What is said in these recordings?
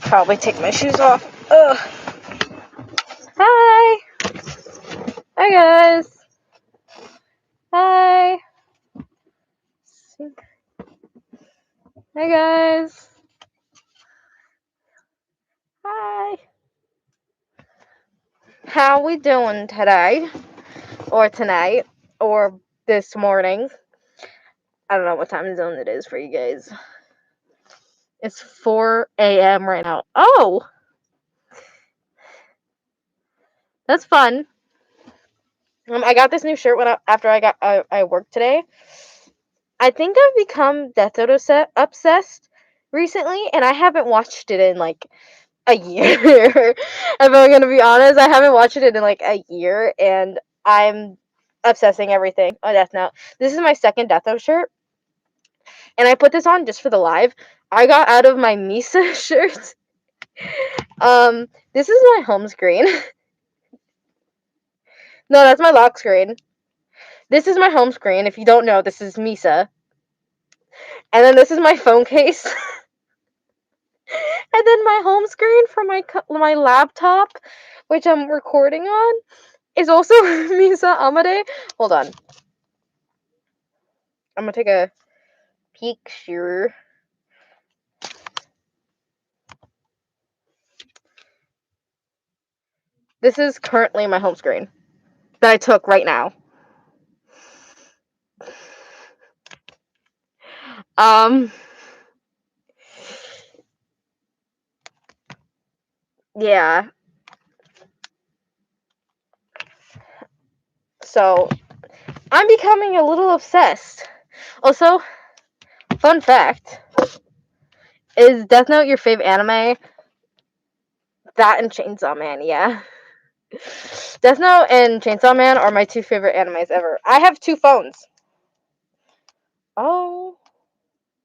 probably take my shoes off. Ugh. Hi. Hi, guys. Hi. Hi, guys. Hi. How we doing today? Or tonight? Or this morning? I don't know what time zone it is for you guys. It's 4 a.m. right now. Oh! That's fun. I got this new shirt after I worked today. I think I've become Death Note obsessed recently, and I haven't watched it in like a year. If I'm gonna be honest, I haven't watched it in like a year, and I'm obsessing everything on Death Note. This is my second Death Note shirt, and I put this on just for the live. I got out of my Misa shirt. This is my home screen. No, that's my lock screen. This is my home screen. If you don't know, this is Misa. And then this is my phone case. And then my home screen for my laptop, which I'm recording on, is also Misa Amade. Hold on. I'm gonna take a peek here. This is currently my home screen that I took right now. Yeah. So, I'm becoming a little obsessed. Also, fun fact, is Death Note your fave anime? That and Chainsaw Man, yeah. Death Note and Chainsaw Man are my two favorite animes ever. I have two phones. Oh,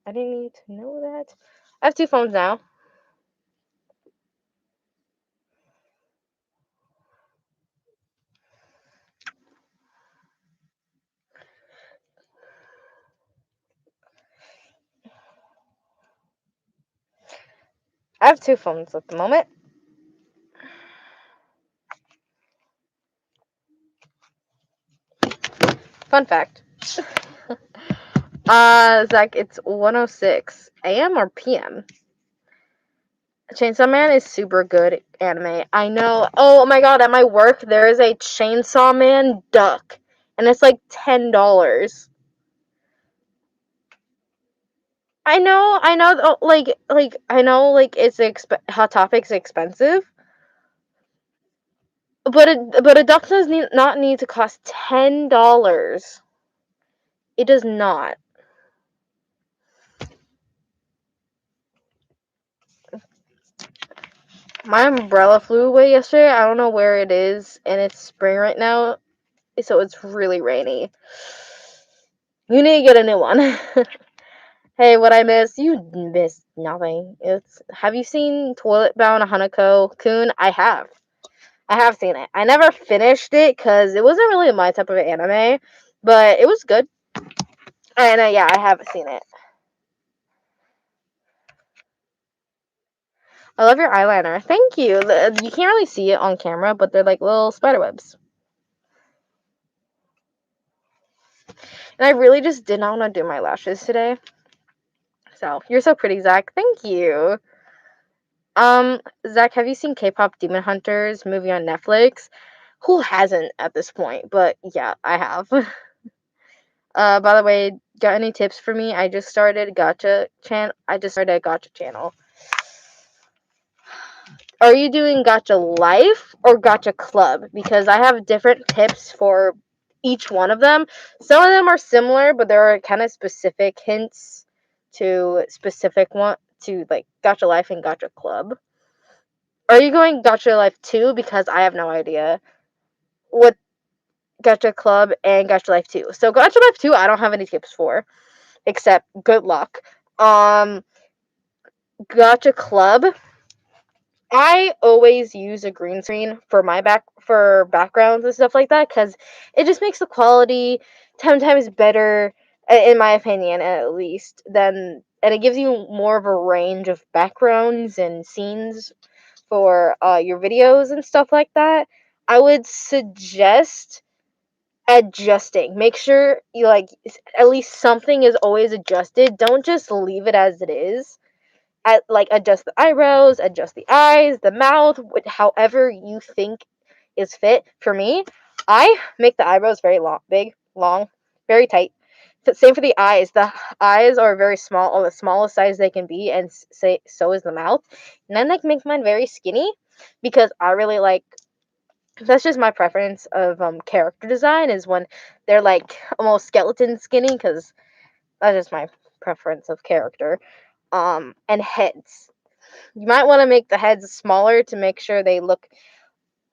I didn't need to know that. I have two phones now. I have two phones at the moment. Fun fact. Zach, it's 1:06 a.m. or p.m. Chainsaw Man is super good anime. I know. Oh my god, at my work there is a Chainsaw Man duck, and it's like $10. I know. I know, like it's Hot Topic's expensive, but a duck does not need to cost $10. It does not. My umbrella flew away yesterday. I don't know where it is, and it's spring right now, so it's really rainy. You need to get a new one. Hey, what I miss? You missed nothing. Have you seen Toilet Bound Hanako-kun? I have. I have seen it. I never finished it because it wasn't really my type of anime, but it was good. And yeah, I have seen it. I love your eyeliner. Thank you. You can't really see it on camera, but they're like little spider webs. And I really just did not want to do my lashes today. So, you're so pretty, Zach. Thank you. Zach, have you seen K-pop Demon Hunters movie on Netflix? Who hasn't at this point? But yeah, I have. By the way, got any tips for me? I just started a Gacha channel. Are you doing Gacha Life or Gacha Club? Because I have different tips for each one of them. Some of them are similar, but there are kind of specific hints to like Gacha Life and Gacha Club. Are you going Gacha Life 2? Because I have no idea what Gacha Club and Gacha Life 2. So Gacha Life 2, I don't have any tips for, except good luck. Gacha Club, I always use a green screen for backgrounds and stuff like that because it just makes the quality 10 times better, in my opinion, at least, than and it gives you more of a range of backgrounds and scenes for your videos and stuff like that. I would suggest adjusting. Make sure you like at least something is always adjusted. Don't just leave it as it is. Like adjust the eyebrows, adjust the eyes, the mouth, however you think is fit. For me, I make the eyebrows very long, big, long, very tight. Same for the eyes. The eyes are very small, on the smallest size they can be, and say so is the mouth. And then like make mine very skinny because I really like. That's just my preference of character design is when they're like almost skeleton skinny because that's just my preference of character. And heads. You might want to make the heads smaller to make sure they look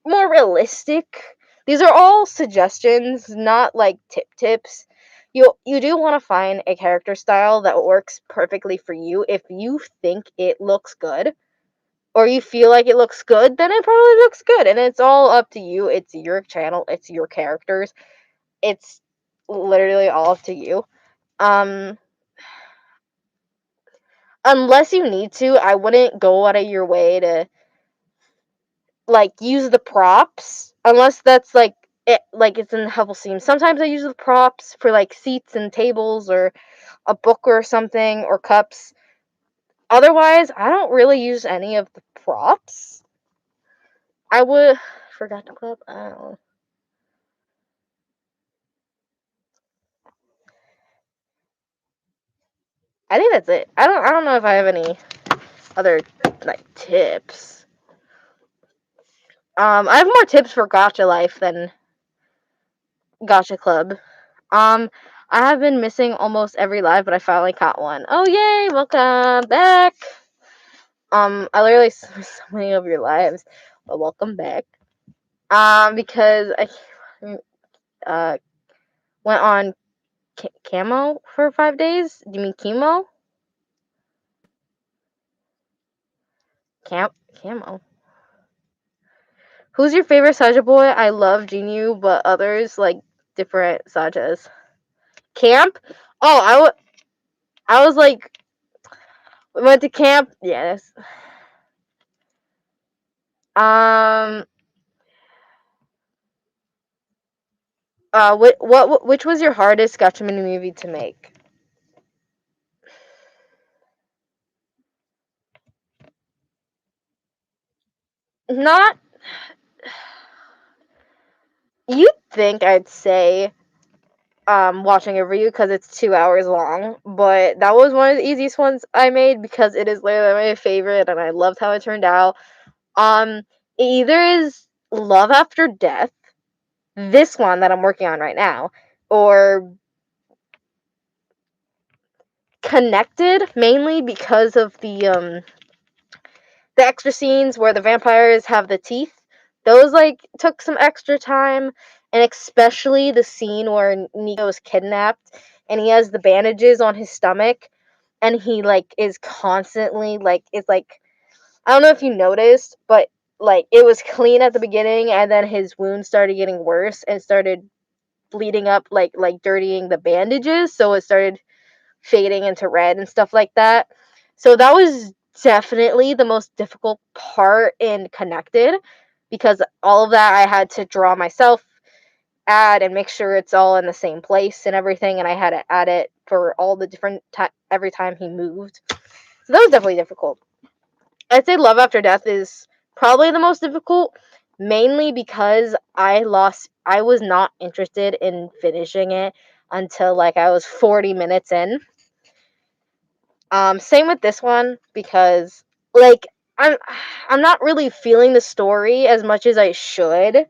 more realistic. These are all suggestions, not like tips. You do want to find a character style that works perfectly for you. If you think it looks good or you feel like it looks good, then it probably looks good. And it's all up to you. It's your channel, it's your characters. It's literally all up to you. Um unless you need to, I wouldn't go out of your way to like use the props unless that's like it's in the helpful scene. Sometimes I use the props for like seats and tables or a book or something or cups. Otherwise, I don't really use any of the props. I would forgot to clip. I don't know. I think that's it. I don't know if I have any other like tips. I have more tips for Gacha life than Gacha Club. Um, I have been missing almost every live, but I finally caught one. Oh yay! Welcome back. I literally saw so many of your lives, but welcome back. Because I uh went on camo for 5 days. Do you mean chemo? Camo. Who's your favorite Saja boy? I love Jinyu, but others like different Sajas. Camp? Oh, I was like went to camp. Yes. Um. Which was your hardest Gatchaman movie to make? Not. You'd think I'd say watching a review because it's 2 hours long, but that was one of the easiest ones I made because it is literally my favorite and I loved how it turned out. It either is Love After Death, this one that I'm working on right now, or Connected, mainly because of the extra scenes where the vampires have the teeth. Those like took some extra time, and especially the scene where Nico is kidnapped and he has the bandages on his stomach and he like is constantly like it's like I don't know if you noticed, but like it was clean at the beginning and then his wounds started getting worse and started bleeding up like dirtying the bandages, so it started fading into red and stuff like that. So that was definitely the most difficult part in Connected because all of that I had to draw myself, add and make sure it's all in the same place and everything, and I had to add it for all the different every time he moved. So that was definitely difficult. I'd say Love After Death is probably the most difficult, mainly because I was not interested in finishing it until like I was 40 minutes in. Same with this one because like I'm I'm not really feeling the story as much as I should.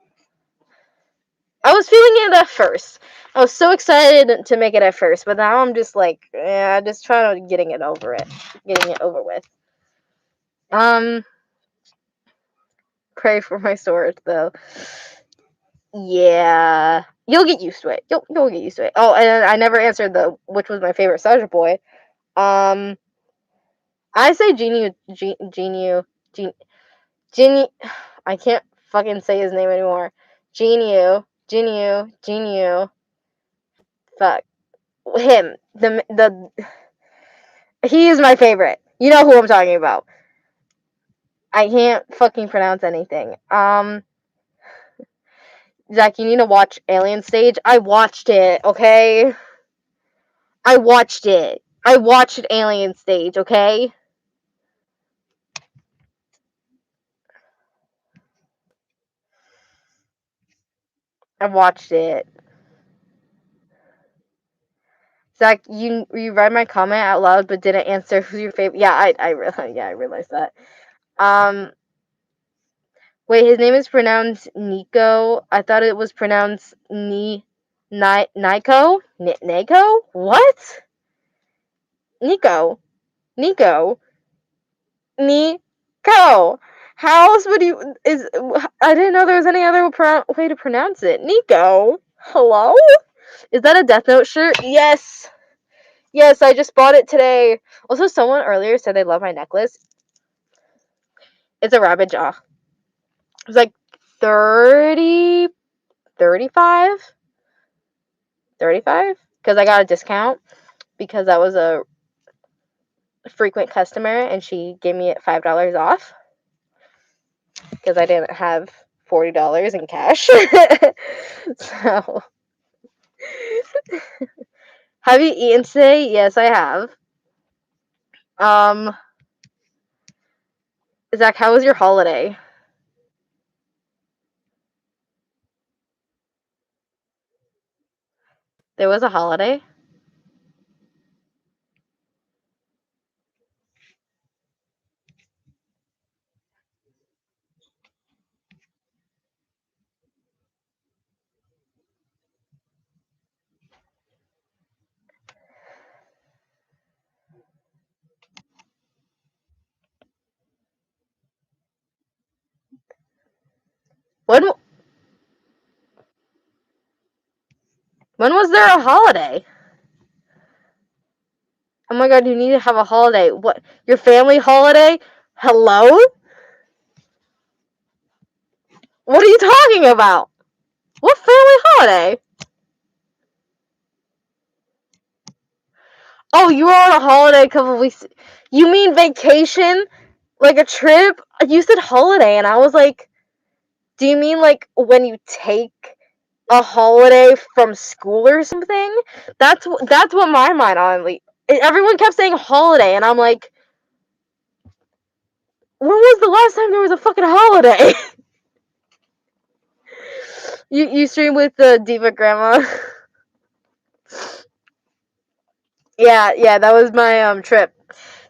I was feeling it at first. I was so excited to make it at first, but now I'm just like, yeah, just trying to getting it over with. Um, pray for my sword though. Yeah, you'll get used to it. You'll get used to it. Oh, and I never answered the which was my favorite Saja boy. Um, I say Genie. I can't fucking say his name anymore. Geniu. Fuck him. The He is my favorite. You know who I'm talking about. I can't fucking pronounce anything. Zach, you need to watch Alien Stage. I watched it, okay? I watched it. I watched Alien Stage, okay? I watched it. Zach, you read my comment out loud but didn't answer who's your favorite. Yeah, I realized that. Wait, his name is pronounced Nico. I thought it was pronounced Nico? Nico? What? Nico. Nico. Nico. How else would you I didn't know there was any other way to pronounce it. Nico. Hello? Is that a Death Note shirt? Yes. Yes, I just bought it today. Also, someone earlier said they love my necklace. It's a rabbit jaw. It was like 30, 35? 35? Because I got a discount because I was a frequent customer and she gave me $5 off because I didn't have $40 in cash. So, have you eaten today? Yes, I have. Zach, how was your holiday? There was a holiday? When when was there a holiday? Oh my god, you need to have a holiday. What? Your family holiday? Hello? What are you talking about? What family holiday? Oh, you were on a holiday a couple weeks. You mean vacation? Like a trip? You said holiday, and I was like, do you mean like when you take a holiday from school or something? That's what my mind honestly. Everyone kept saying holiday, and I'm like, when was the last time there was a fucking holiday? You stream with the Diva Grandma. Yeah, that was my trip.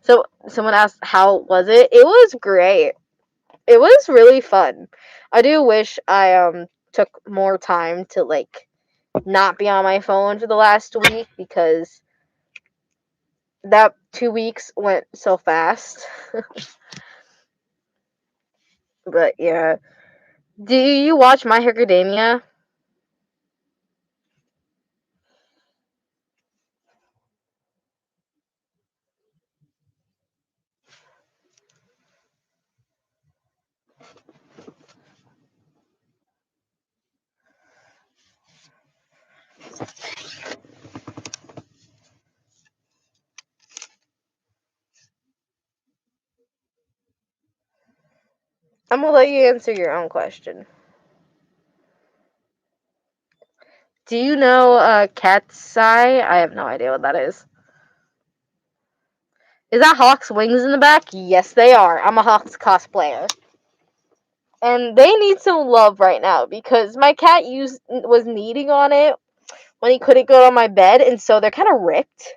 So someone asked how was it? It was great. It was really fun. I do wish I took more time to like not be on my phone for the last week because that 2 weeks went so fast. But yeah. Do you watch My Hero Academia? I'm gonna let you answer your own question. Do you know Cat's Eye? I have no idea what that is. Is that Hawk's wings in the back? Yes, they are. I'm a Hawk's cosplayer. And they need some love right now because my cat was kneading on it when he couldn't go on my bed, and so they're kind of ripped.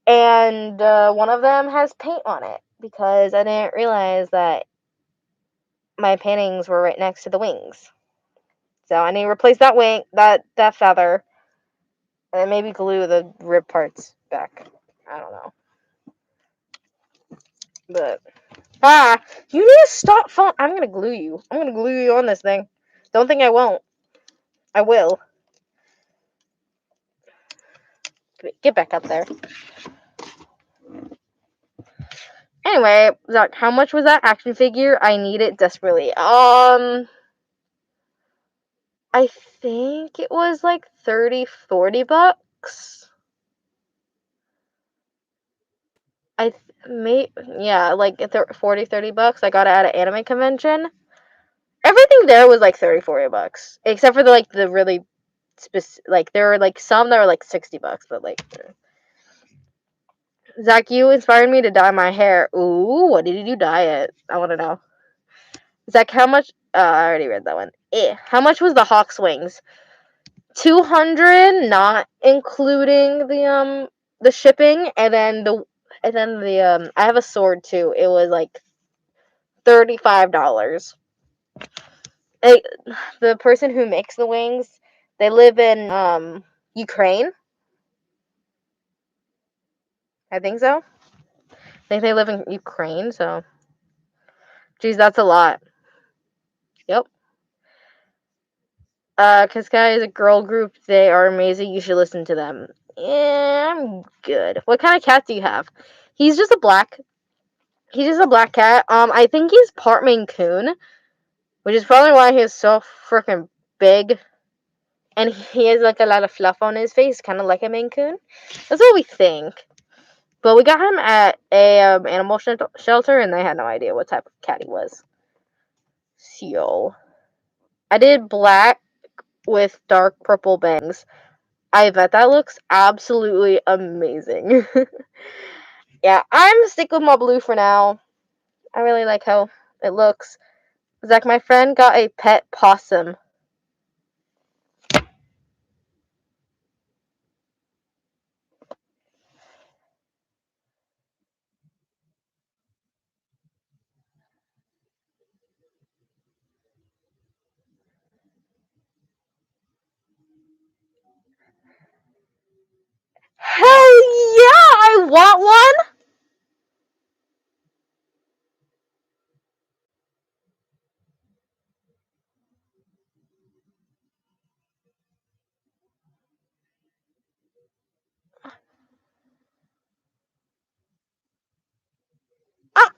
And one of them has paint on it because I didn't realize that my paintings were right next to the wings. So I need to replace that wing, that feather, and then maybe glue the rib parts back. I don't know. But you need to stop phone. I'm gonna glue you. I'm gonna glue you on this thing. Don't think I won't. I will. Get back up there. Anyway, Zach, how much was that action figure? I need it desperately. I think it was like 30, $40. Yeah, like 40, $30. I got it at an anime convention. Everything there was like 30, $40, except for the really like there were like some that were like $60, but like Zach, you inspired me to dye my hair. Ooh, what did you dye it? I want to know. Zach, how much? I already read that one. How much was the Hawks wings? 200, not including the shipping, and then the I have a sword too. It was like $35. The person who makes the wings, they live in Ukraine. I think so. I think they live in Ukraine. So, geez, that's a lot. Yep. Cascade is a girl group. They are amazing. You should listen to them. Yeah, I'm good. What kind of cat do you have? He's just a black. He's just a black cat. I think he's part Maine Coon, which is probably why he's so freaking big, and he has like a lot of fluff on his face, kind of like a Maine Coon. That's what we think. But we got him at a animal shelter, and they had no idea what type of cat he was. So, I did black with dark purple bangs. I bet that looks absolutely amazing. Yeah, I'm stick with my blue for now. I really like how it looks. Zach, my friend got a pet possum. Hell yeah, I want one! Ah,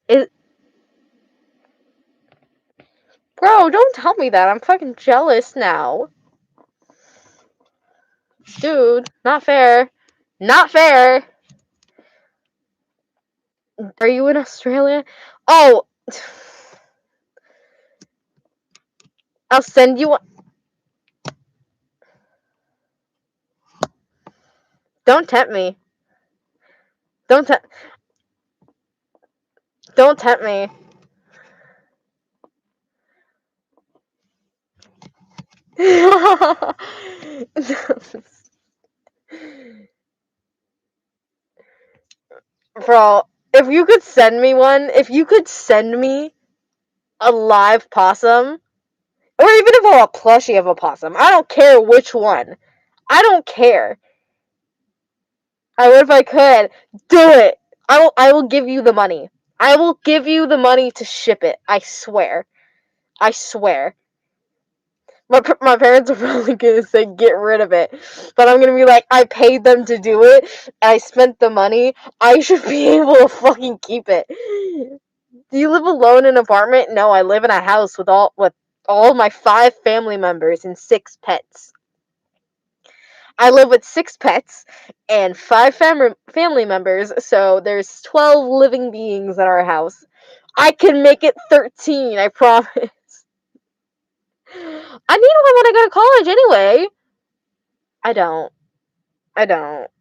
is, bro, don't tell me that. I'm fucking jealous now. Dude, not fair. Not fair. Are you in Australia? Oh, I'll send you one. Don't tempt me. Don't tempt. Don't tempt me. Bro, if you could send me one, if you could send me a live possum, or even if I a plushie of a possum, I don't care which one. I don't care. I would if I could. Do it. I will give you the money. I will give you the money to ship it. I swear. I swear. My parents are probably gonna say get rid of it, but I'm gonna be like, I paid them to do it. I spent the money. I should be able to fucking keep it. Do you live alone in an apartment? No, I live in a house with all my 5 family members and 6 pets. I live with 6 pets and 5 family members, so there's 12 living beings at our house. I can make it 13, I promise. I need one when I go to college anyway. I don't. I don't.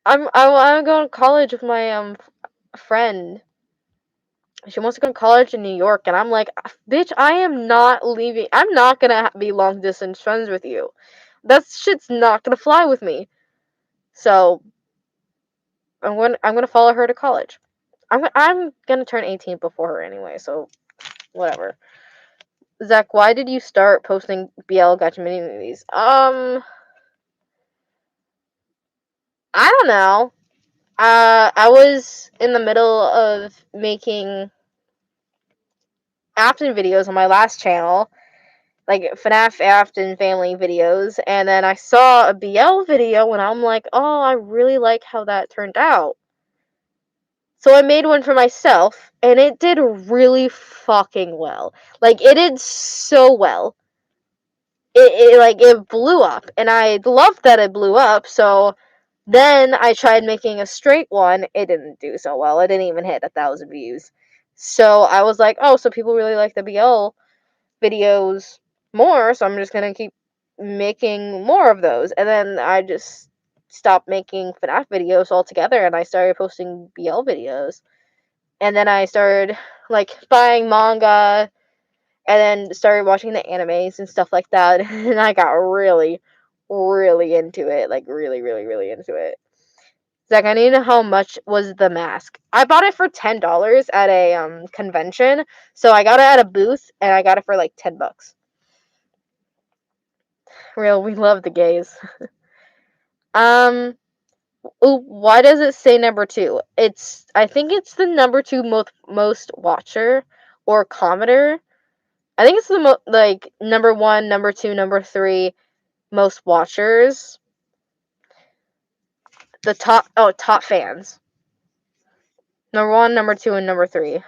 I'm going to college with my friend. She wants to go to college in New York, and I'm like, bitch, I am not leaving. I'm not gonna be long distance friends with you. That shit's not gonna fly with me. So I'm gonna follow her to college. I'm gonna turn 18 before her anyway. So whatever. Zach, why did you start posting BL Gacha mini movies? I don't know. I was in the middle of making Afton videos on my last channel, like FNAF Afton family videos, and then I saw a BL video and I'm like, oh, I really like how that turned out. So I made one for myself, and it did really fucking well. Like, it did so well. It blew up, and I loved that it blew up, so then I tried making a straight one. It didn't do so well. It didn't even hit 1,000 views. So I was like, oh, so people really like the BL videos more, so I'm just gonna keep making more of those. And then I just stopped making FNAF videos altogether, and I started posting BL videos. And then I started like buying manga, and then started watching the animes and stuff like that. And I got really, really into it. Like really, really, really into it. Zach, I need to know how much was the mask. I bought it for $10 at a convention. So I got it at a booth, and I got it for like $10. Real, we love the gays. Um, ooh, why does it say number two? I think it's the number two most watcher or commenter. I think it's the like number one, number two, number three most watchers. The top fans. Number one, number two, and number three.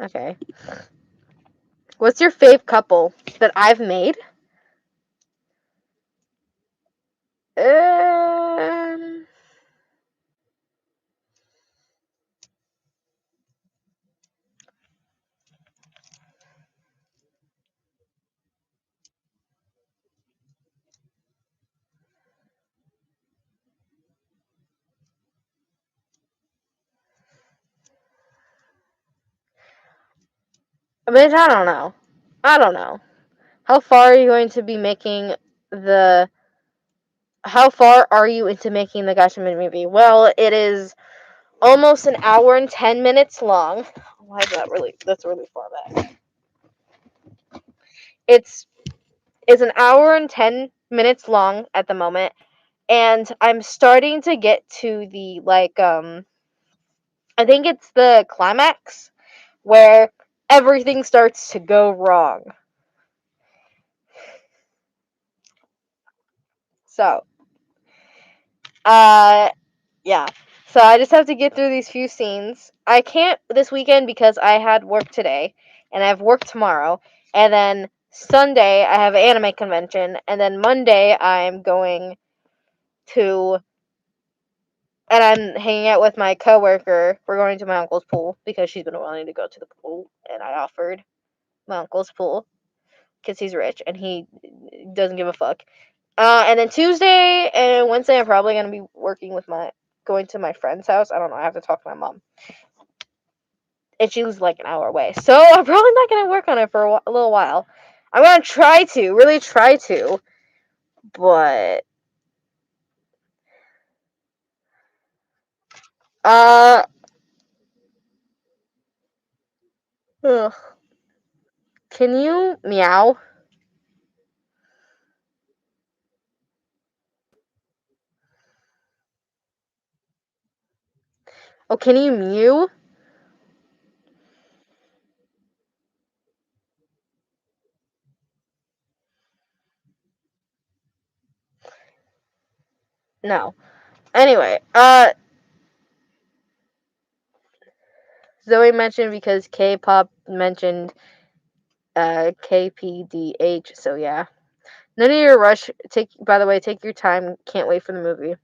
Okay. What's your fave couple that I've made? Um, Bitch, I don't know. I don't know. How far are you going to be making the? How far are you into making the Gacha movie? Well, it is almost an hour and 10 minutes long. Why is that really? That's really far back. It's it's an hour and 10 minutes long at the moment, and I'm starting to get to the I think it's the climax where everything starts to go wrong. So, uh, yeah. So I just have to get through these few scenes. I can't this weekend because I had work today, and I have work tomorrow, and then Sunday I have an anime convention, and then Monday I'm going to and I'm hanging out with my coworker. We're going to my uncle's pool because she's been wanting to go to the pool, and I offered my uncle's pool because he's rich and he doesn't give a fuck. And then Tuesday and Wednesday, I'm probably gonna be going to my friend's house. I don't know. I have to talk to my mom, and she lives like an hour away, so I'm probably not gonna work on it for a little while. I'm gonna try to, really try to, but uh, ugh. Can you meow? Oh, can you mew? No. Anyway, Zoe mentioned because K-pop mentioned KPDH. So yeah, no need to rush. By the way, take your time. Can't wait for the movie.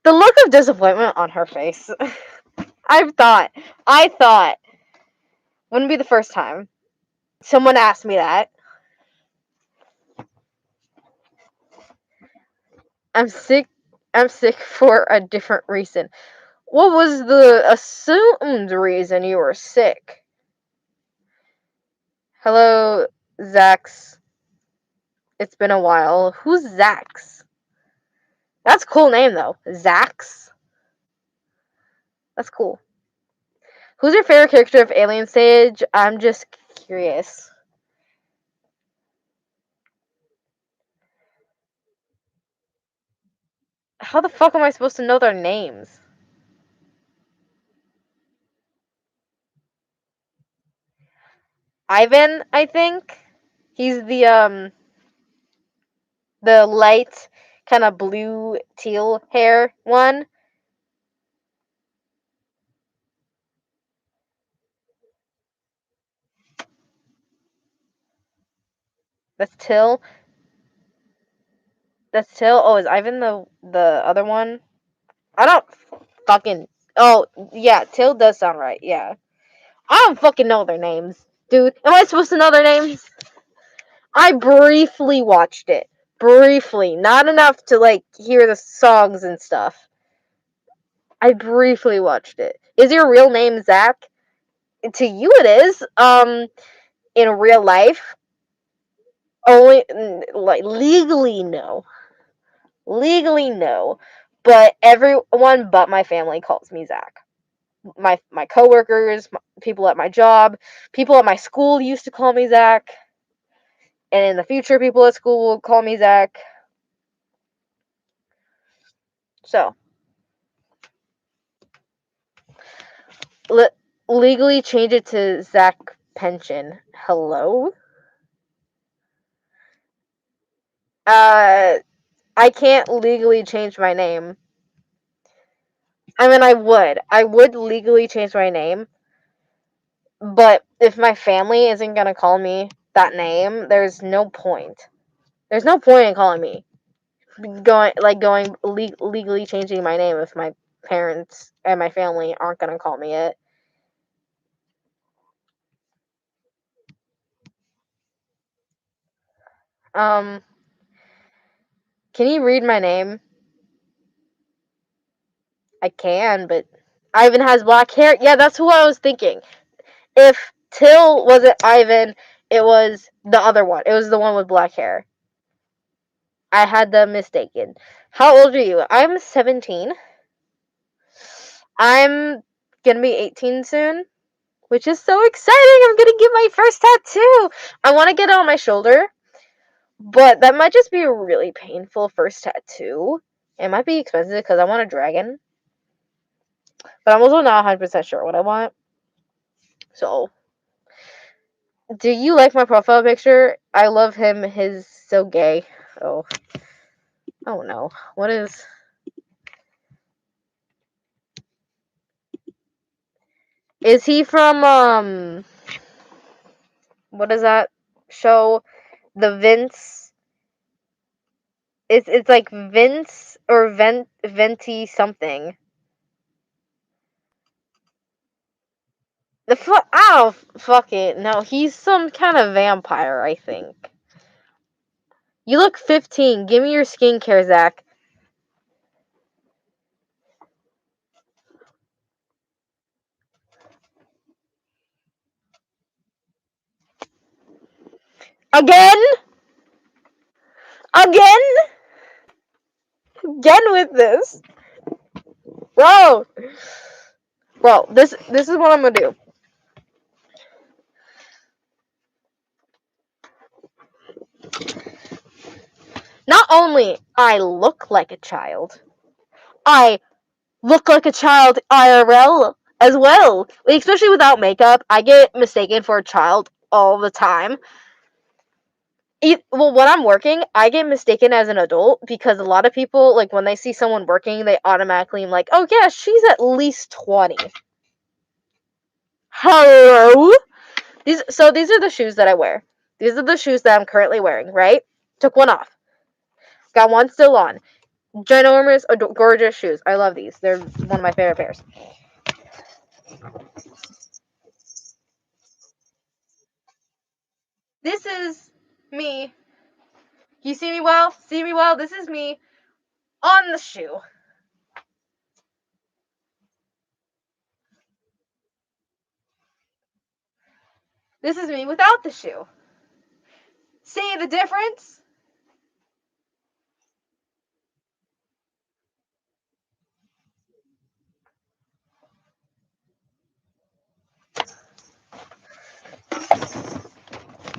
The look of disappointment on her face. I thought wouldn't be the first time someone asked me that. I'm sick. I'm sick for a different reason. What was the assumed reason you were sick? Hello, Zax. It's been a while. Who's Zax? That's a cool name though. Zax. That's cool. Who's your favorite character of Alien Stage? I'm just curious. How the fuck am I supposed to know their names? Ivan, I think. He's the The light kind of blue teal hair one. That's Till. That's Till. Oh, is Ivan the other one? I don't fucking. Oh, yeah, Till does sound right. Yeah. I don't fucking know their names, dude. Am I supposed to know their names? I briefly watched it. Briefly. Not enough to, like, hear the songs and stuff. I briefly watched it. Is your real name Zach? To you it is. In real life, only, like, legally, no. Legally, no. But everyone but my family calls me Zach. My coworkers, people at my job, people at my school used to call me Zach. And in the future, people at school will call me Zach. So, legally change it to Zach Pension. Hello? I can't legally change my name. I mean, I would. I would legally change my name. But if my family isn't going to call me that name, there's no point. There's no point in calling me. Legally changing my name if my parents and my family aren't going to call me it. Can you read my name? I can, but Ivan has black hair. Yeah, that's who I was thinking. If Till wasn't Ivan, it was the other one. It was the one with black hair. I had them mistaken. How old are you? I'm 17. I'm gonna be 18 soon, which is so exciting. I'm gonna get my first tattoo. I want to get it on my shoulder, but that might just be a really painful first tattoo. It might be expensive because I want a dragon, but I'm also not 100% sure what I want. So, do you like my profile picture? I love him. He's so gay. Oh, oh no. What is? Is he from what is that show? The Vince. It's like Vince or Venti something. Oh, fuck it. No, he's some kind of vampire, I think. You look 15. Give me your skincare, Zach. Again? Again? Again with this. Bro. Bro, this is what I'm gonna do. Not only I look like a child, I look like a child IRL as well. Especially without makeup, I get mistaken for a child all the time. Well, when I'm working, I get mistaken as an adult because a lot of people, like, when they see someone working, they automatically am like, oh yeah, she's at least 20. Hello? These are the shoes that I wear. These are the shoes that I'm currently wearing, right? Took one off. Got one still on. Ginormous, gorgeous shoes. I love these. They're one of my favorite pairs. This is me. You see me well? See me well? This is me on the shoe. This is me without the shoe. See the difference?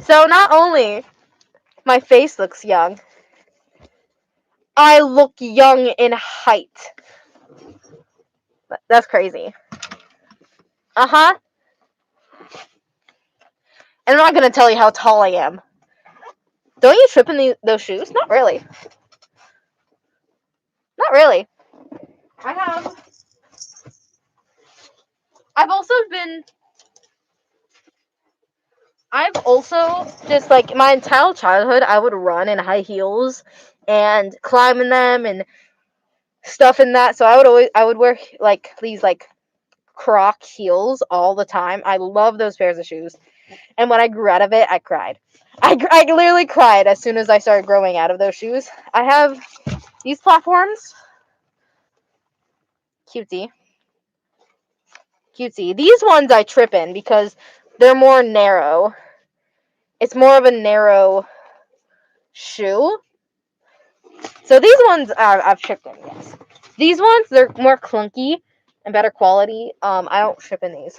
So not only my face looks young, I look young in height. That's crazy. Uh-huh. And I'm not gonna tell you how tall I am. Don't you trip in those shoes? Not really. Not really. I have. I've also been. I've also just like my entire childhood, I would run in high heels and climb in them and stuff in that. So I would wear like these like Croc heels all the time. I love those pairs of shoes. And when I grew out of it, I cried. I literally cried as soon as I started growing out of those shoes. I have these platforms. Cutesy. Cutesy. These ones I trip in because they're more narrow. It's more of a narrow shoe. So these ones I've tripped in, yes. These ones, they're more clunky and better quality. I don't trip in these.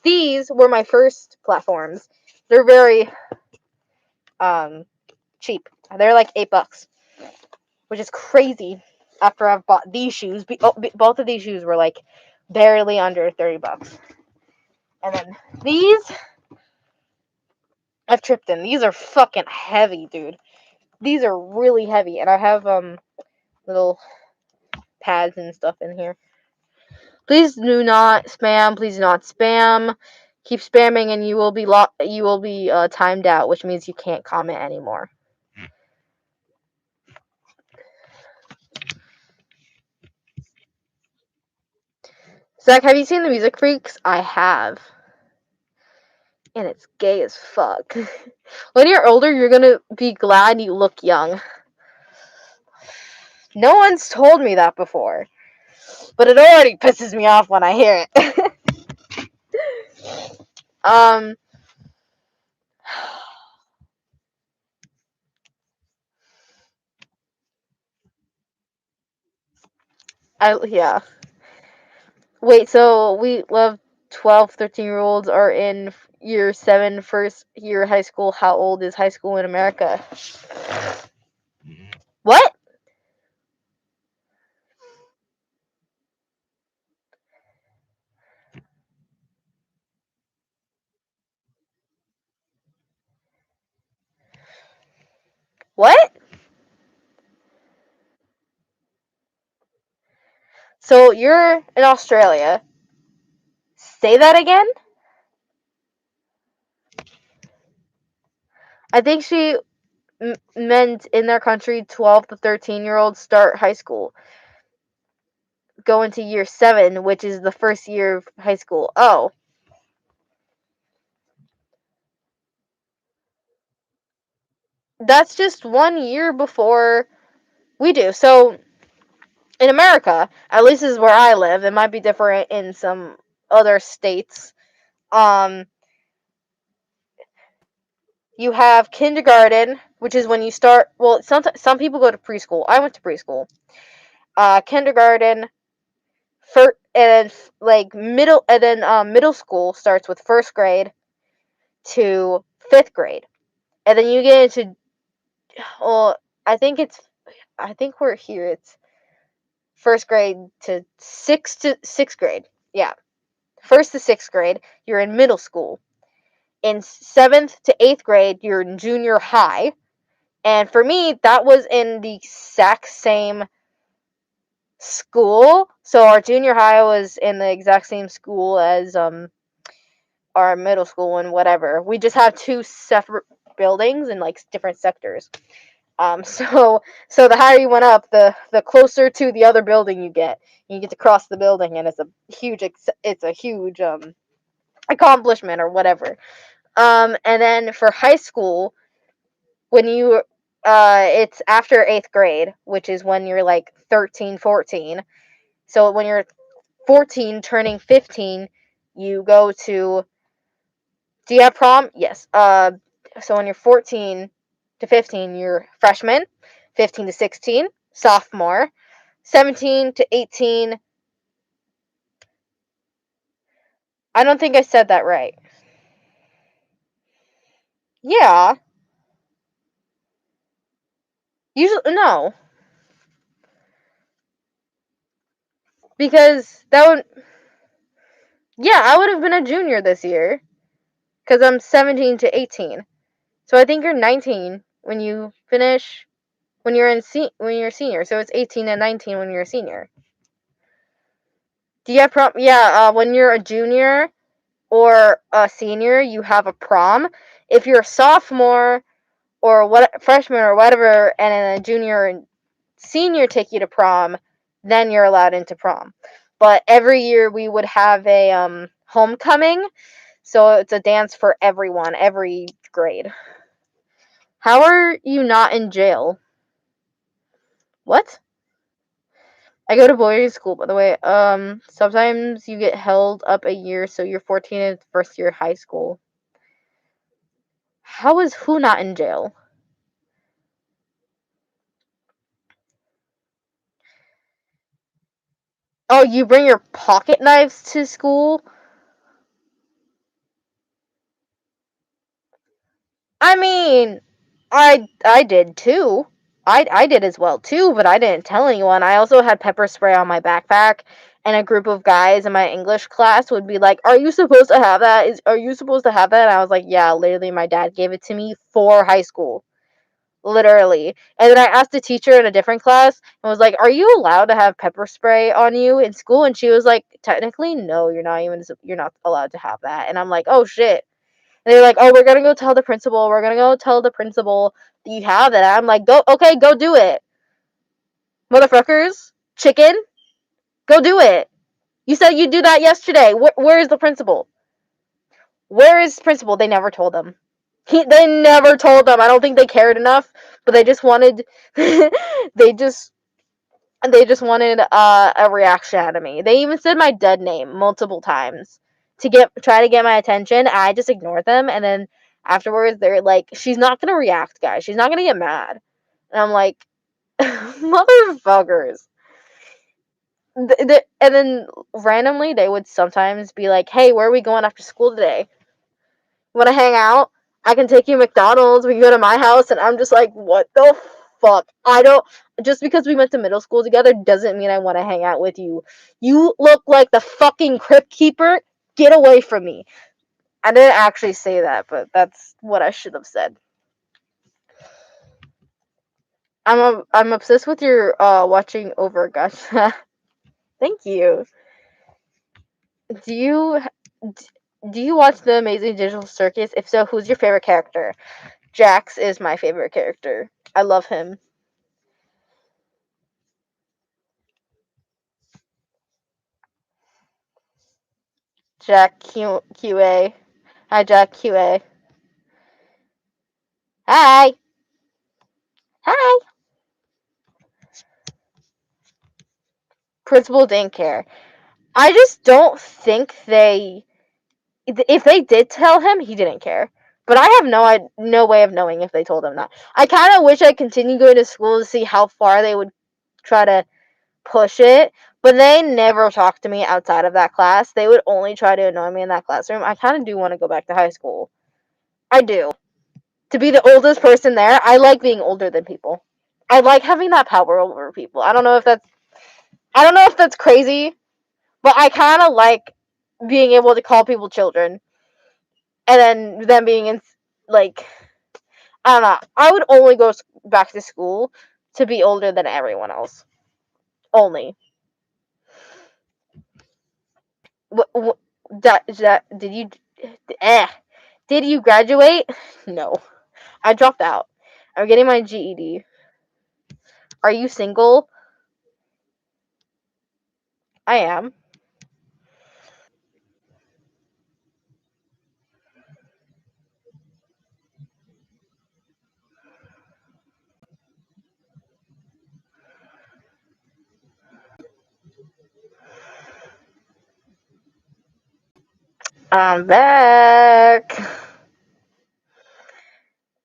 These were my first platforms. They're very cheap. They're like $8, which is crazy. After I've bought these shoes, both of these shoes were like barely under $30. And then these, I've tripped in. These are fucking heavy, dude. These are really heavy, and I have little pads and stuff in here. Please do not spam. Please do not spam. Keep spamming, and you will be timed out, which means you can't comment anymore. Zach, have you seen The Music Freaks? I have. And it's gay as fuck. When you're older, you're gonna be glad you look young. No one's told me that before. But it already pisses me off when I hear it. Yeah. Wait, so we love 12, 13-year-olds are in year 7, first year high school. How old is high school in America? What? What? So you're in Australia. Say that again? I think she meant in their country 12 to 13-year-olds start high school. Go into year 7, which is the first year of high school. Oh. That's just 1 year before we do. So in America, at least this is where I live, it might be different in some other states. You have kindergarten, which is when you start. Well, some people go to preschool. I went to preschool. Kindergarten, and then like middle school starts with first grade to 5th grade, and then you get into. Well, I think we're here. It's first grade to sixth grade. Yeah, first to 6th grade, you're in middle school. In 7th to 8th grade, you're in junior high. And for me, that was in the exact same school. So our junior high was in the exact same school as our middle school and whatever. We just have 2 separate buildings in like different sectors. So the higher you went up, the closer to the other building you get. You get to cross the building, and it's a huge accomplishment or whatever. And then for high school, when you it's after 8th grade, which is when you're like 13, 14. So when you're 14 turning 15, you go to. Do you have prom? Yes. So when you're 14 to 15, you're freshman. 15 to 16, sophomore. 17 to 18. I don't think I said that right. Yeah. Usually no. Because that would. Yeah, I would have been a junior this year. Because I'm 17 to 18. So I think you're 19 when you finish when you're when you're a senior. So it's 18 and 19 when you're a senior. Do you have prom? Yeah, when you're a junior or a senior, you have a prom. If you're a sophomore or what freshman or whatever, and then a junior and senior take you to prom, then you're allowed into prom. But every year we would have a homecoming, so it's a dance for everyone, every grade. How are you not in jail? What? I go to boarding school, by the way. Sometimes you get held up a year, so you're 14 in first year high school. How is who not in jail? Oh, you bring your pocket knives to school? I mean, I did too. I did as well too, but I didn't tell anyone. I also had pepper spray on my backpack, and a group of guys in my English class would be like, "Are you supposed to have that? Are you supposed to have that?" And I was like, "Yeah, literally, my dad gave it to me for high school, literally." And then I asked a teacher in a different class and was like, "Are you allowed to have pepper spray on you in school?" And she was like, "Technically, no, you're not allowed to have that." And I'm like, "Oh shit." And they're like, "Oh, we're gonna go tell the principal. We're gonna go tell the principal that you have it." I'm like, "Go, okay, go do it, motherfuckers, chicken, go do it. You said you'd do that yesterday. Where is the principal? Where is the principal?" They never told them. They never told them. I don't think they cared enough, but they just wanted, they just wanted a reaction out of me. They even said my dead name multiple times to try to get my attention. I just ignored them, and then afterwards they're like, "She's not gonna react, guys. She's not gonna get mad." And I'm like, motherfuckers. And then randomly they would sometimes be like, "Hey, where are we going after school today? Want to hang out? I can take you to McDonald's. We can go to my house." And I'm just like, "What the fuck? I don't. Just because we went to middle school together doesn't mean I want to hang out with you. You look like the fucking crypt keeper. Get away from me." I didn't actually say that, but that's what I should have said. I'm obsessed with your watching over Gacha. Thank you. Do you do you watch the Amazing Digital Circus? If so, who's your favorite character? Jax is my favorite character. I love him. QA. Hi, Jack QA. Hi. Hi. Principal didn't care. I just don't think they. If they did tell him, he didn't care. But I have no way of knowing if they told him that. I kind of wish I continued going to school to see how far they would try to push it. But they never talked to me outside of that class. They would only try to annoy me in that classroom. I kind of do want to go back to high school. I do. To be the oldest person there, I like being older than people. I like having that power over people. I don't know if that's crazy, but I kind of like being able to call people children, and then them being in like I don't know. I would only go back to school to be older than everyone else. Only. What that did you eh did you graduate? No. I dropped out. I'm getting my GED. Are you single? I am. I'm back.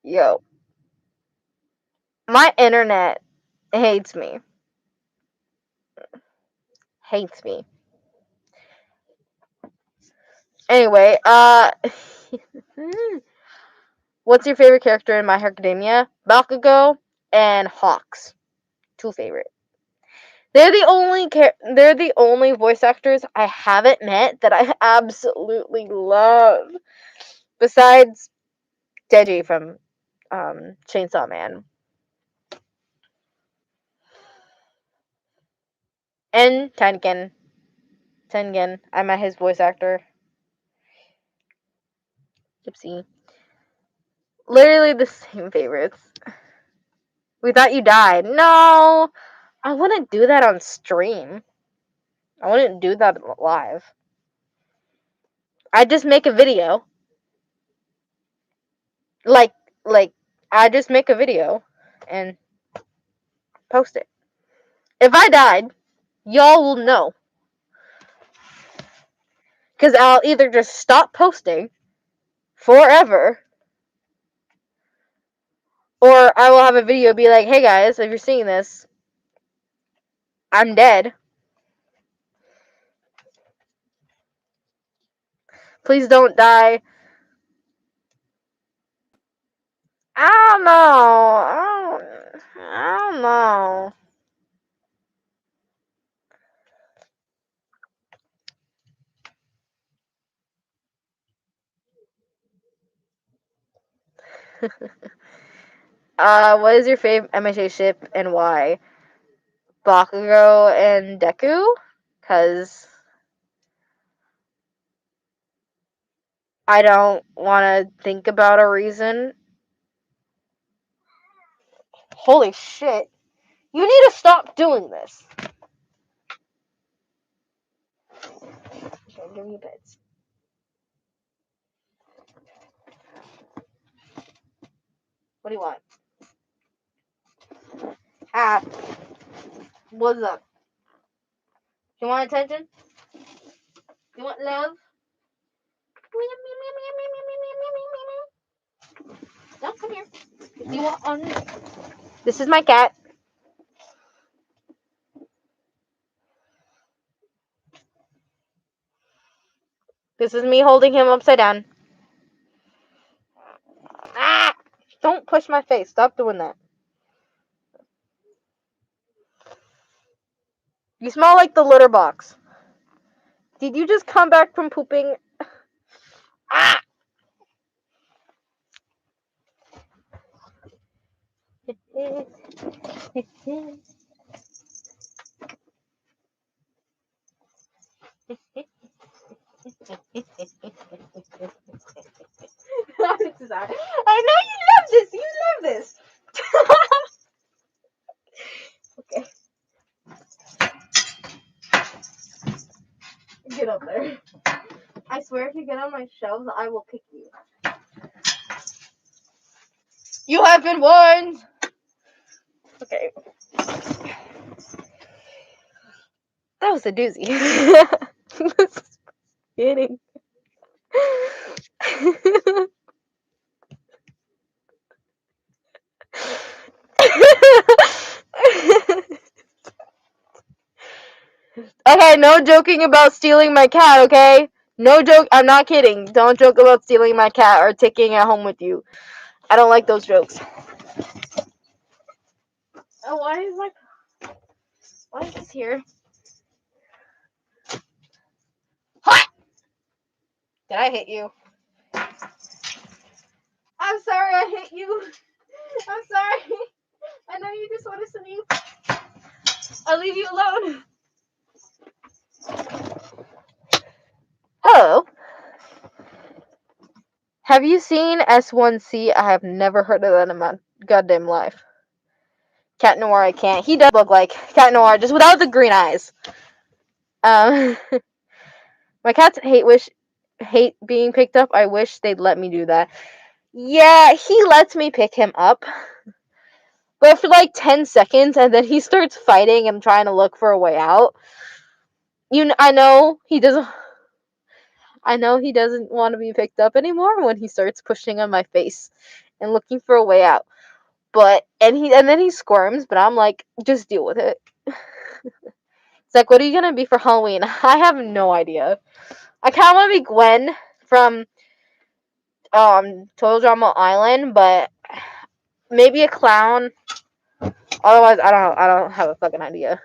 Yo, my internet hates me. Hates me. Anyway, what's your favorite character in My Hero Academia? Bakugo and Hawks. Two favorite. They're the only voice actors I haven't met that I absolutely love. Besides Deji from Chainsaw Man. And Tengen. I met his voice actor. Gypsy. Literally the same favorites. We thought you died. No! I wouldn't do that on stream. I wouldn't do that live. I'd just make a video. Like, I just make a video and post it. If I died, y'all will know. Because I'll either just stop posting forever, or I will have a video be like, hey guys, if you're seeing this, I'm dead. Please don't die. I don't know. I don't know. What is your favorite MHA ship and why? Bakugo and Deku? Because I don't want to think about a reason. Holy shit. You need to stop doing this. Okay, give me beds. What do you want? Ah. What's up? You want attention? You want love? No, come here. You want on? This is my cat. This is me holding him upside down. Ah! Don't push my face. Stop doing that. You smell like the litter box. Did you just come back from pooping? Ah! I know you love this. You love this. Okay. Get up there. I swear if you get on my shelves, I will kick you. You have been warned! Okay. That was a doozy. Kidding. Okay, no joking about stealing my cat, okay? No joke. I'm not kidding. Don't joke about stealing my cat or taking it home with you. I don't like those jokes. Oh, why is this here? What? Did I hit you? I'm sorry I hit you. I'm sorry. I know you just want to sleep. I'll leave you alone. Hello. Have you seen S1C? I have never heard of that in my goddamn life. Cat Noir, I can't. He does look like Cat Noir, just without the green eyes. My cats hate being picked up. I wish they'd let me do that. Yeah, he lets me pick him up. But for like 10 seconds, and then he starts fighting and trying to look for a way out. I know he doesn't want to be picked up anymore when he starts pushing on my face and looking for a way out. And then he squirms, but I'm like, just deal with it. It's like, what are you gonna be for Halloween? I have no idea. I kinda wanna be Gwen from Total Drama Island, but maybe a clown. Otherwise I don't have a fucking idea.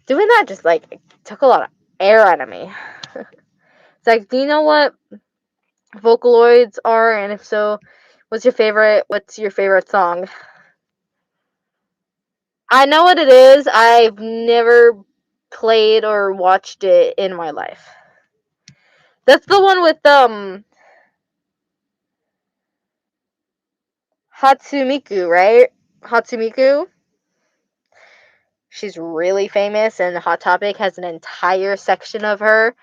Doing that just like took a lot of air out of me. It's like, do you know what? Vocaloids are, and if so, what's your favorite song? I know what it is. I've never played or watched it in my life. That's the one with Hatsumiku, right? Hatsumiku. She's really famous, and Hot Topic has an entire section of her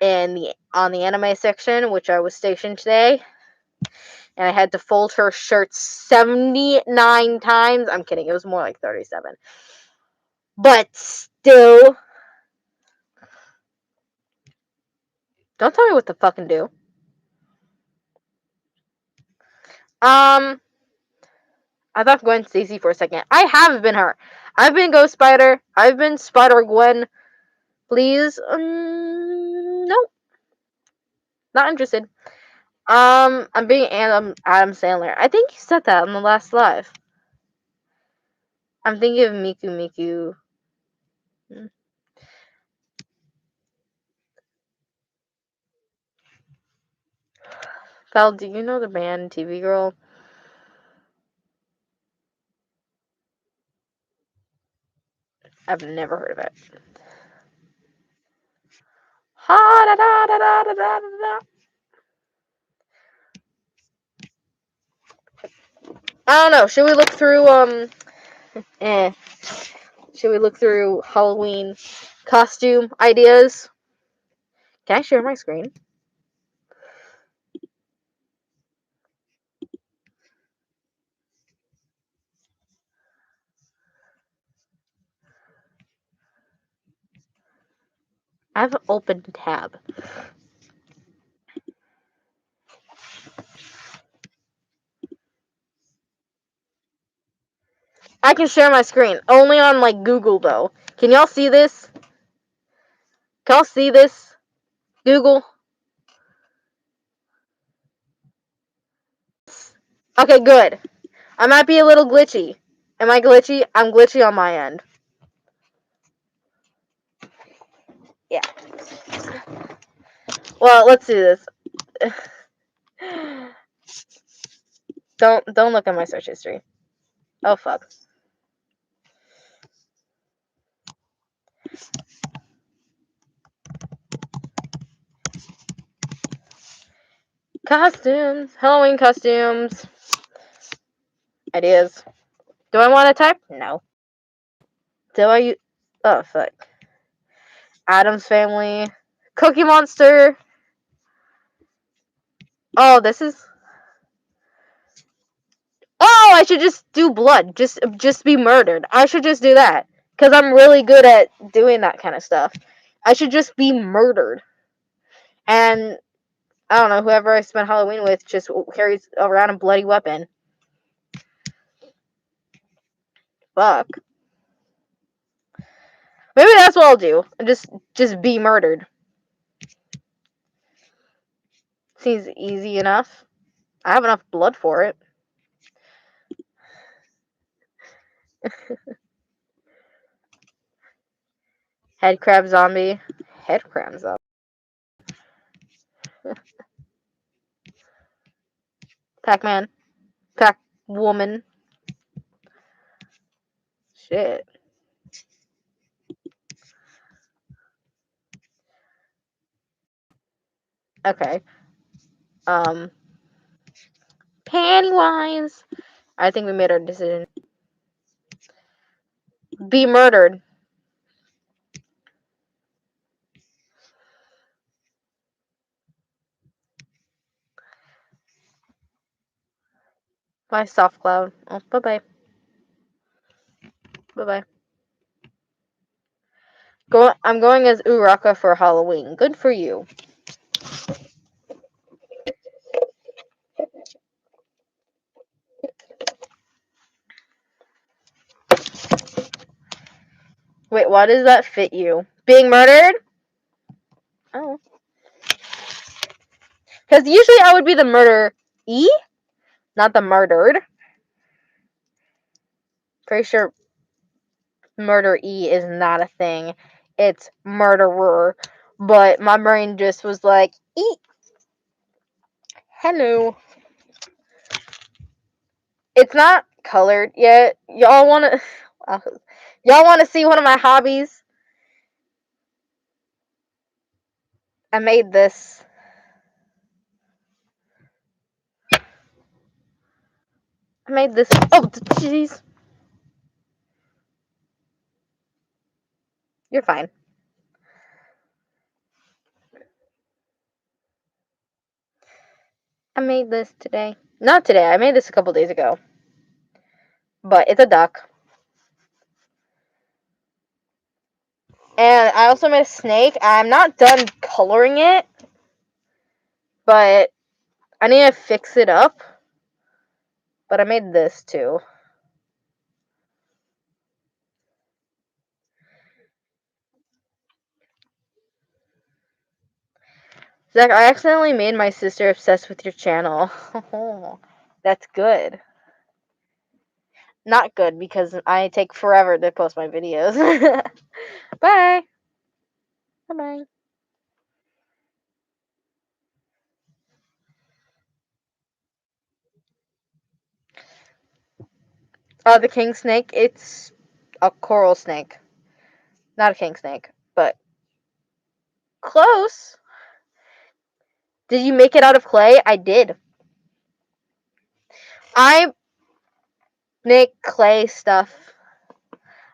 on the anime section, which I was stationed today, and I had to fold her shirt 79 times. I'm kidding, it was more like 37. But still, don't tell me what to fucking do. I thought Gwen Stacy for a second. I have been her. I've been Ghost Spider. I've been Spider Gwen. Please, no, not interested. I'm being Adam Sandler. I think you said that on the last live. I'm thinking of Miku Miku. Val, do you know the band TV Girl? I've never heard of it. Ha da da da da da da da. I don't know. Should we look through eh? Should we look through Halloween costume ideas? Can I share my screen? I have an open tab. I can share my screen. Only on like Google though. Can y'all see this? Can y'all see this? Google. Okay, good. I might be a little glitchy. Am I glitchy? I'm glitchy on my end. Yeah. Well, let's do this. Don't look at my search history. Oh fuck. Costumes. Halloween costumes. Ideas. Do I want to type? No. Do I use... Oh fuck. Adam's Family. Cookie Monster. Oh, this is... Oh, I should just do blood. Just be murdered. I should just do that. Because I'm really good at doing that kind of stuff. I should just be murdered. And, I don't know, whoever I spend Halloween with just carries around a bloody weapon. Fuck. Maybe that's what I'll do. Just be murdered. Seems easy enough. I have enough blood for it. Head crab zombie. Head crab zombie. Pac-Man. Pac-Woman. Shit. Okay. Pennywise. I think we made our decision. Be murdered. Bye, Soft Cloud. Oh, bye-bye. Bye-bye. I'm going as Uraka for Halloween. Good for you. Wait, why does that fit you? Being murdered? Oh. Because usually I would be the murder-e, not the murdered. Pretty sure murder-e is not a thing. It's murderer. But my brain just was like, eat. Hello. It's not colored yet. Y'all wanna see one of my hobbies? I made this. Oh, jeez. You're fine. I made this today. Not today. I made this a couple days ago. But it's a duck. And I also made a snake. I'm not done coloring it, but I need to fix it up. But I made this too. Zach, I accidentally made my sister obsessed with your channel. That's good. Not good because I take forever to post my videos. Bye. Bye-bye. The king snake, it's a coral snake. Not a king snake, but close. Did you make it out of clay? I did. I make clay stuff.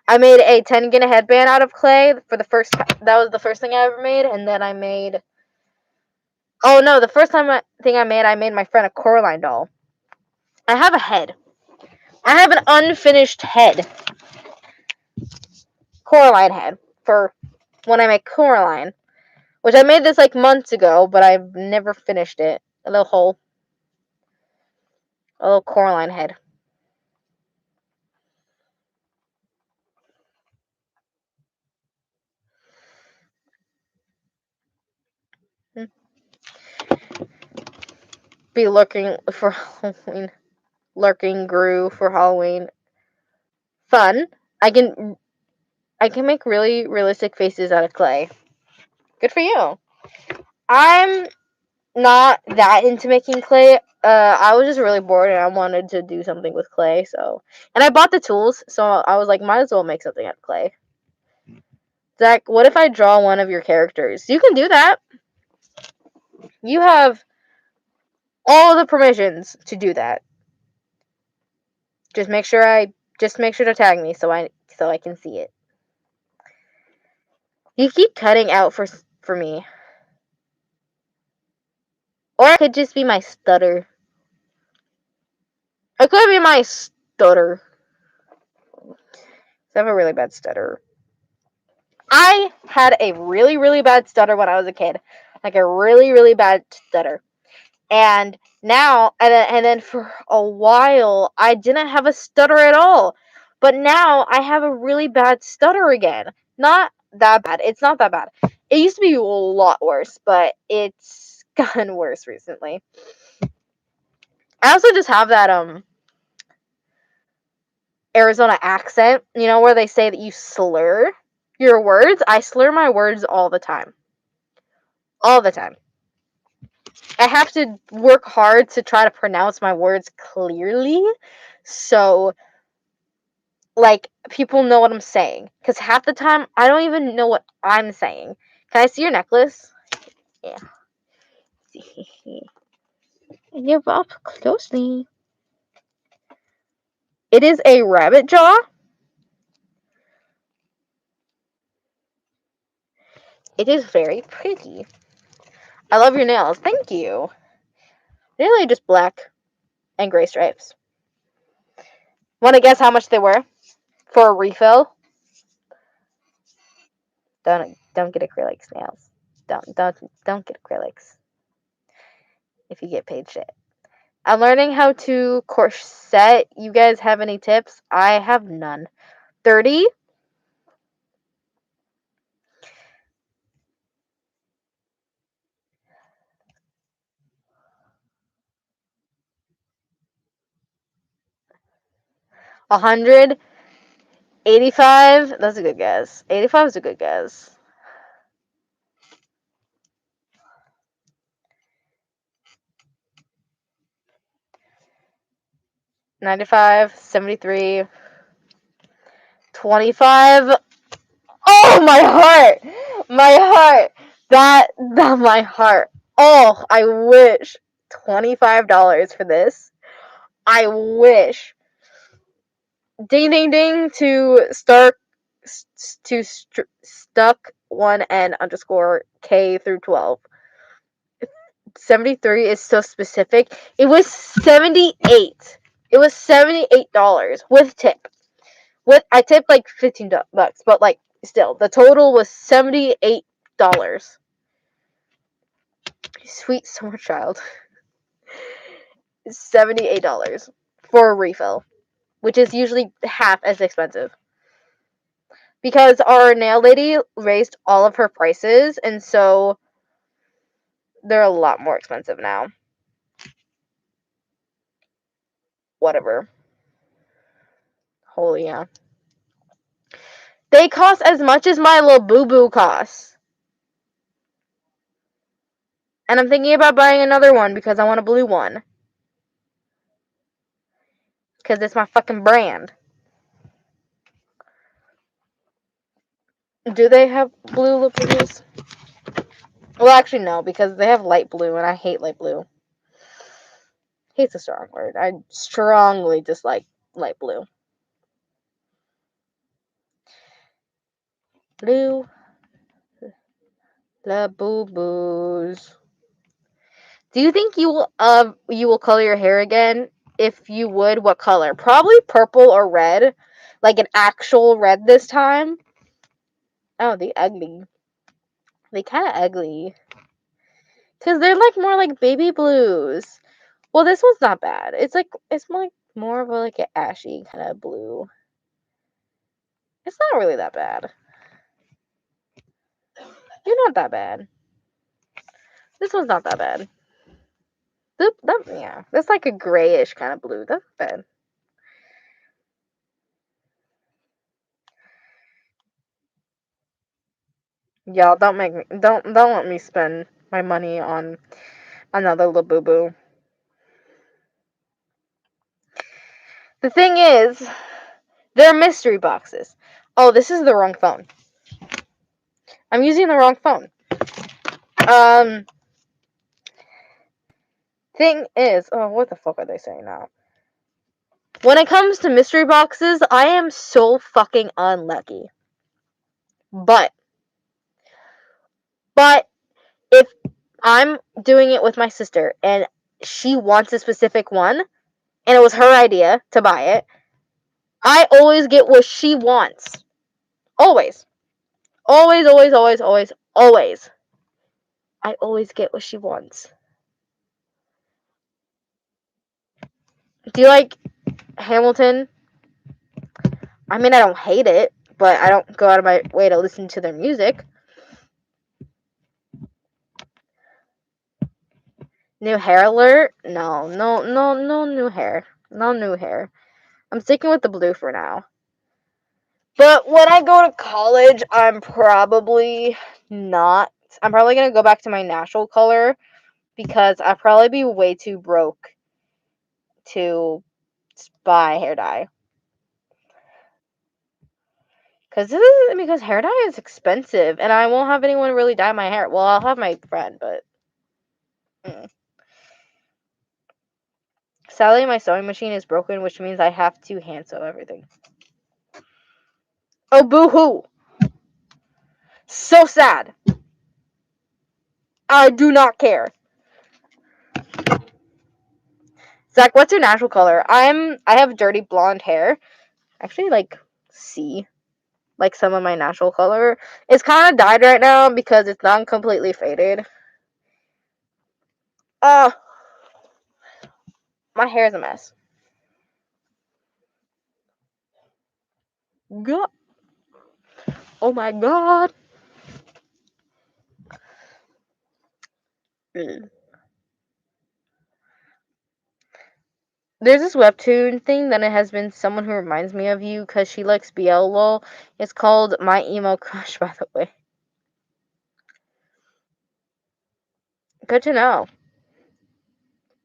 I made a tengen headband out of clay for the first time. That was the first thing I ever made, and then I made. Oh no! The first thing I made my friend a Coraline doll. I have a head. I have an unfinished head. Coraline head for when I make Coraline, which I made this like months ago, but I've never finished it. A little hole, a little Coraline head. Be lurking for Halloween. Lurking grew for Halloween. Fun. I can make really realistic faces out of clay. Good for you. I'm not that into making clay. I was just really bored and I wanted to do something with clay, so and I bought the tools, so I was like, might as well make something out of clay. Zach, what if I draw one of your characters? You can do that. You have all the permissions to do that. Just make sure to tag me so I can see it. You keep cutting out for me. Or it could just be my stutter. It could be my stutter. I have a really bad stutter. I had a really, really bad stutter when I was a kid. Like a really, really bad stutter. And now, and then for a while, I didn't have a stutter at all. But now I have a really bad stutter again. Not that bad. It's not that bad. It used to be a lot worse, but it's gotten worse recently. I also just have that Arizona accent, you know, where they say that you slur your words. I slur my words all the time. All the time. I have to work hard to try to pronounce my words clearly so like people know what I'm saying. Because half the time I don't even know what I'm saying. Can I see your necklace? Yeah. And you're up closely. It is a rabbit jaw. It is very pretty. I love your nails. Thank you. They're really just black and gray stripes. Want to guess how much they were for a refill? Don't get acrylics nails. Don't get acrylics. If you get paid shit. I'm learning how to corset. You guys have any tips? I have none. 30? A 100? 85? That's a good guess. 85 is a good guess. $95, $73, $25. Oh, my heart! My heart! My heart. Oh, I wish. $25 for this. I wish. Ding, ding, ding to stuck 1N underscore K through 12. 73 is so specific. It was 78. It was $78 with tip. I tipped like $15, but like still, the total was $78. Sweet summer child. $78 for a refill, which is usually half as expensive. Because our nail lady raised all of her prices, and so they're a lot more expensive now. Whatever. Holy yeah. They cost as much as my little boo-boo costs. And I'm thinking about buying another one because I want a blue one. Because it's my fucking brand. Do they have blue lip gloss? Well, actually, no, because they have light blue, and I hate light blue. Hate's a strong word. I strongly dislike light blue. Blue. La boo-boos. Do you think you will color your hair again? If you would, what color? Probably purple or red. Like an actual red this time. Oh, the ugly. They kind of ugly. Because they're like more like baby blues. Well, this one's not bad. It's more of like an ashy kind of blue. It's not really that bad. You're not that bad. This one's not that bad. Yeah, that's like a grayish kind of blue. That's bad. Y'all, don't let me spend my money on another little boo boo. The thing is, they're mystery boxes. Oh, this is the wrong phone. I'm using the wrong phone. Thing is, oh, what the fuck are they saying now? When it comes to mystery boxes, I am so fucking unlucky. But if I'm doing it with my sister and she wants a specific one, and it was her idea to buy it, I always get what she wants. Always. Always, always, always, always, always. I always get what she wants. Do you like Hamilton? I mean, I don't hate it, but I don't go out of my way to listen to their music. New hair alert? No new hair. No new hair. I'm sticking with the blue for now. But when I go to college, I'm probably not. I'm probably going to go back to my natural color because I'll probably be way too broke to buy hair dye. Because hair dye is expensive, and I won't have anyone really dye my hair. Well, I'll have my friend, but sadly, my sewing machine is broken, which means I have to hand sew everything. Oh, boo-hoo! So sad. I do not care. Zach, what's your natural color? I have dirty blonde hair. Actually, like C. Like some of my natural color. It's kind of dyed right now because it's not completely faded. My hair is a mess. God. Oh my god. There's this webtoon thing that it has been someone who reminds me of you because she likes BL lol. It's called My Emo Crush, by the way. Good to know.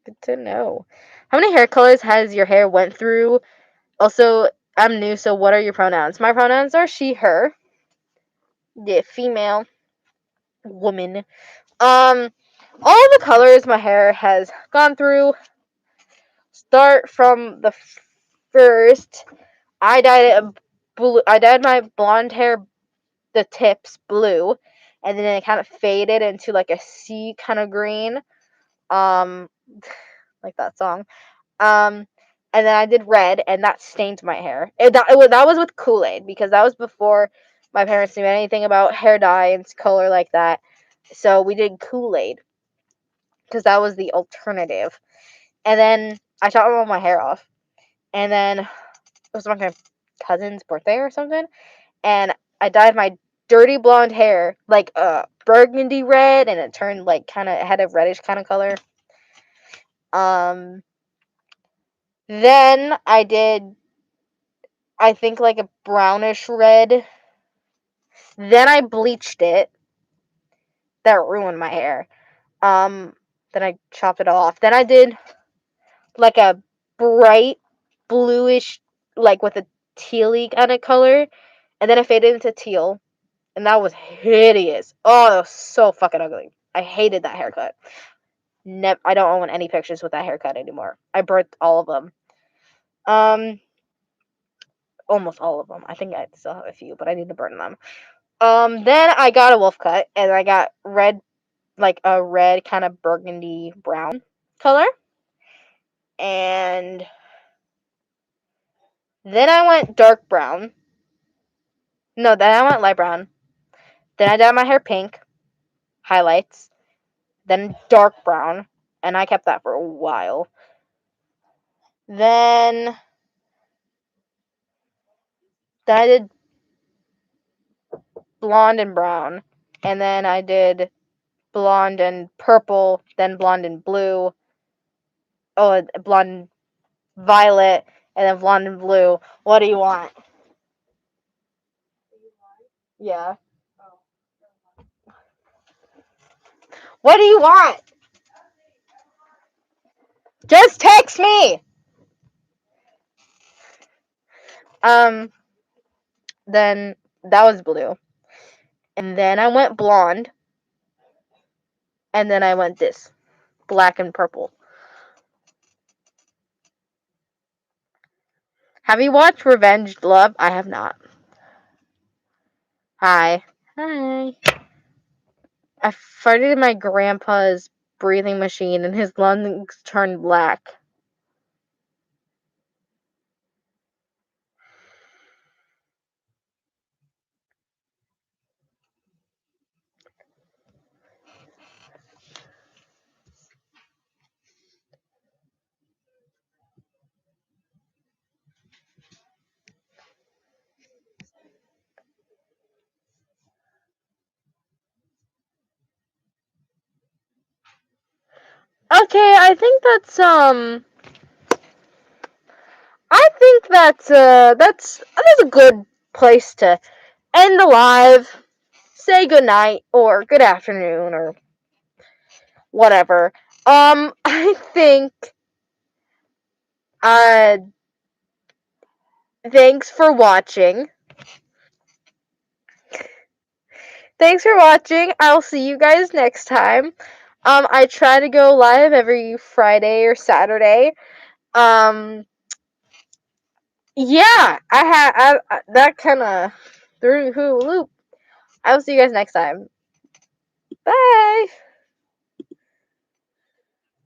Good to know. How many hair colors has your hair went through? Also, I'm new, so what are your pronouns? My pronouns are she, her. Yeah, female, woman. All the colors my hair has gone through. Start from the first. I dyed it blue. I dyed my blonde hair, the tips, blue, and then it kind of faded into like a sea kind of green. Um, like that song. And then I did red, and that stained my hair. That was with Kool-Aid, because that was before my parents knew anything about hair dye and color like that. So we did Kool-Aid, because that was the alternative. And then I chopped all my hair off. And then it was my cousin's birthday or something. And I dyed my dirty blonde hair like burgundy red, and it turned like it had a reddish kind of color. Then I did, I think, like a brownish red. Then I bleached it. That ruined my hair. Then I chopped it all off. Then I did like a bright bluish, like with a tealy kind of color. And then I faded into teal. And that was hideous. Oh, that was so fucking ugly. I hated that haircut. I don't own any pictures with that haircut anymore. I burnt all of them. Almost all of them. I think I still have a few, but I need to burn them. Then I got a wolf cut, and I got red, like a red kind of burgundy brown color. And then I went dark brown. No, then I went light brown. Then I dyed my hair pink, highlights. Then dark brown, and I kept that for a while. Then I did blonde and brown, and then I did blonde and purple, then blonde and blue. Oh, blonde and violet, and then blonde and blue. What do you want? Yeah. What do you want? Just text me. Um. Then that was blue, and then I went blonde, and then I went this black and purple. Have you watched Revenge Love? I have not. Hi. Hi. I farted in my grandpa's breathing machine, and his lungs turned black. Okay, I think that's a good place to end the live. Say good night or good afternoon or whatever. I think uh thanks for watching. Thanks for watching. I'll see you guys next time. I try to go live every Friday or Saturday. Um yeah, that kind of threw me through a loop. I will see you guys next time. Bye.